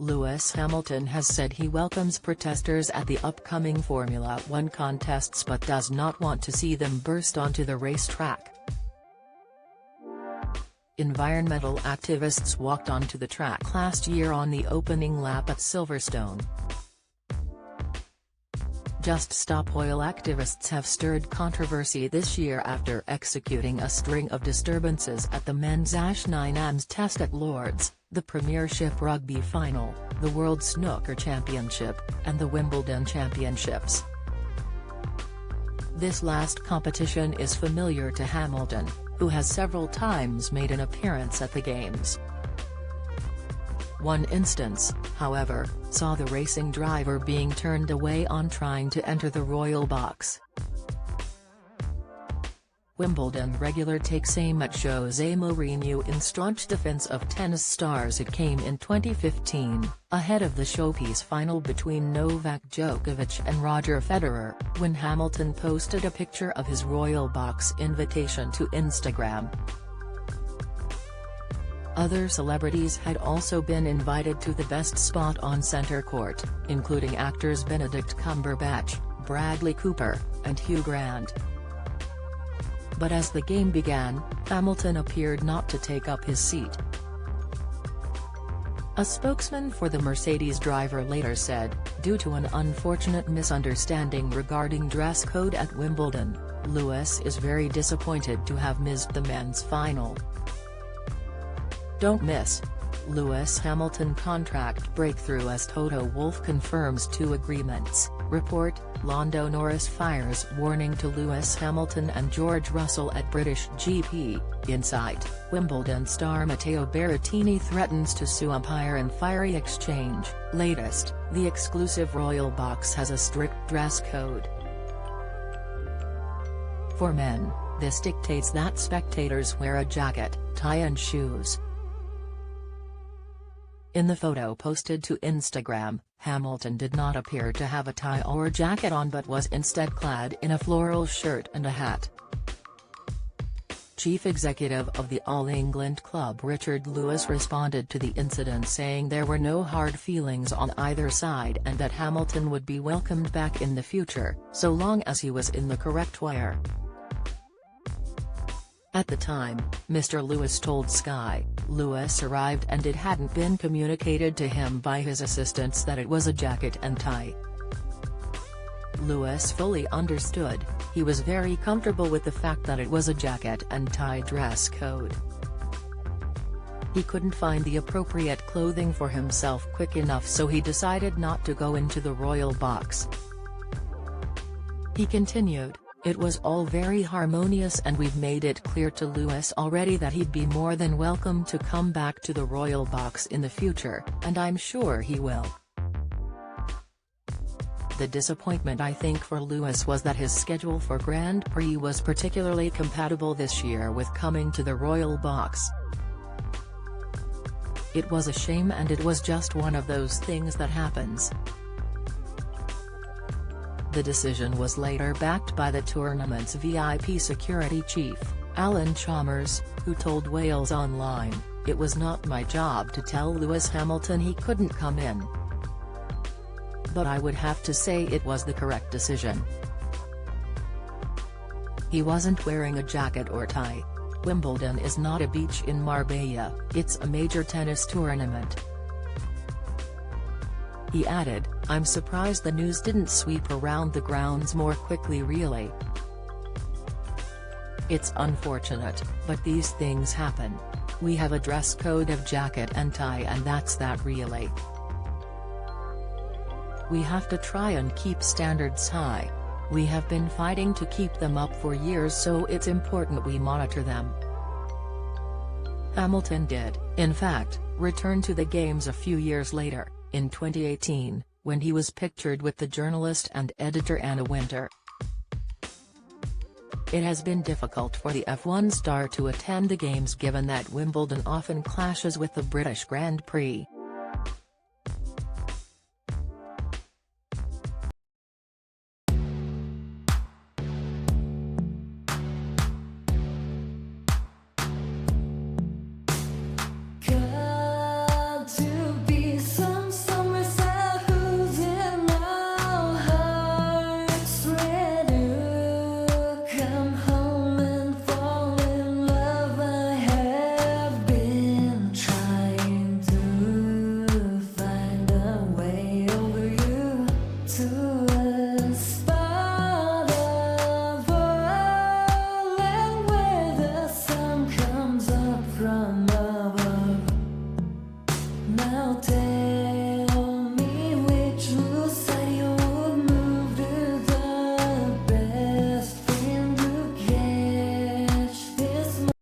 Lewis Hamilton has said he welcomes protesters at the upcoming Formula One contests but does not want to see them burst onto the racetrack. Environmental activists walked onto the track last year on the opening lap at Silverstone. Just Stop Oil activists have stirred controversy this year after executing a string of disturbances at the men's Ash-9 test at Lord's, the Premiership Rugby Final, the World Snooker Championship, and the Wimbledon Championships. This last competition is familiar to Hamilton, who has several times made an appearance at the Games. One instance, however, saw the racing driver being turned away on trying to enter the Royal Box. Wimbledon regular takes aim at Jose Mourinho in staunch defense of tennis stars. It came in 2015, ahead of the showpiece final between Novak Djokovic and Roger Federer, when Hamilton posted a picture of his Royal Box invitation to Instagram. Other celebrities had also been invited to the best spot on centre court, including actors Benedict Cumberbatch, Bradley Cooper, and Hugh Grant. But as the game began, Hamilton appeared not to take up his seat. A spokesman for the Mercedes driver later said, due to an unfortunate misunderstanding regarding dress code at Wimbledon, Lewis is very disappointed to have missed the men's final. Don't miss. Lewis Hamilton contract breakthrough as Toto Wolff confirms 2 agreements, report. Lando Norris fires warning to Lewis Hamilton and George Russell at British GP, Insight. Wimbledon star Matteo Berrettini threatens to sue umpire in fiery exchange. Latest, the exclusive Royal Box has a strict dress code. For men, this dictates that spectators wear a jacket, tie and shoes. In the photo posted to Instagram, Hamilton did not appear to have a tie or jacket on but was instead clad in a floral shirt and a hat. Chief executive of the All England club Richard Lewis responded to the incident saying there were no hard feelings on either side and that Hamilton would be welcomed back in the future, so long as he was in the correct wear. At the time, Mr. Lewis told Sky, Lewis arrived and it hadn't been communicated to him by his assistants that it was a jacket and tie. Lewis fully understood, he was very comfortable with the fact that it was a jacket and tie dress code. He couldn't find the appropriate clothing for himself quick enough, so he decided not to go into the Royal Box. He continued, it was all very harmonious and we've made it clear to Lewis already that he'd be more than welcome to come back to the Royal Box in the future, and I'm sure he will. The disappointment I think for Lewis was that his schedule for Grand Prix was particularly compatible this year with coming to the Royal Box. It was a shame and it was just one of those things that happens. The decision was later backed by the tournament's VIP security chief, Alan Chalmers, who told Wales Online, it was not my job to tell Lewis Hamilton he couldn't come in. But I would have to say it was the correct decision. He wasn't wearing a jacket or tie. Wimbledon is not a beach in Marbella, it's a major tennis tournament. He added, I'm surprised the news didn't sweep around the grounds more quickly really. It's unfortunate, but these things happen. We have a dress code of jacket and tie and that's that really. We have to try and keep standards high. We have been fighting to keep them up for years, so it's important we monitor them. Hamilton did, in fact, return to the Games a few years later, in 2018, when he was pictured with the journalist and editor Anna Wintour. It has been difficult for the F1 star to attend the Games given that Wimbledon often clashes with the British Grand Prix.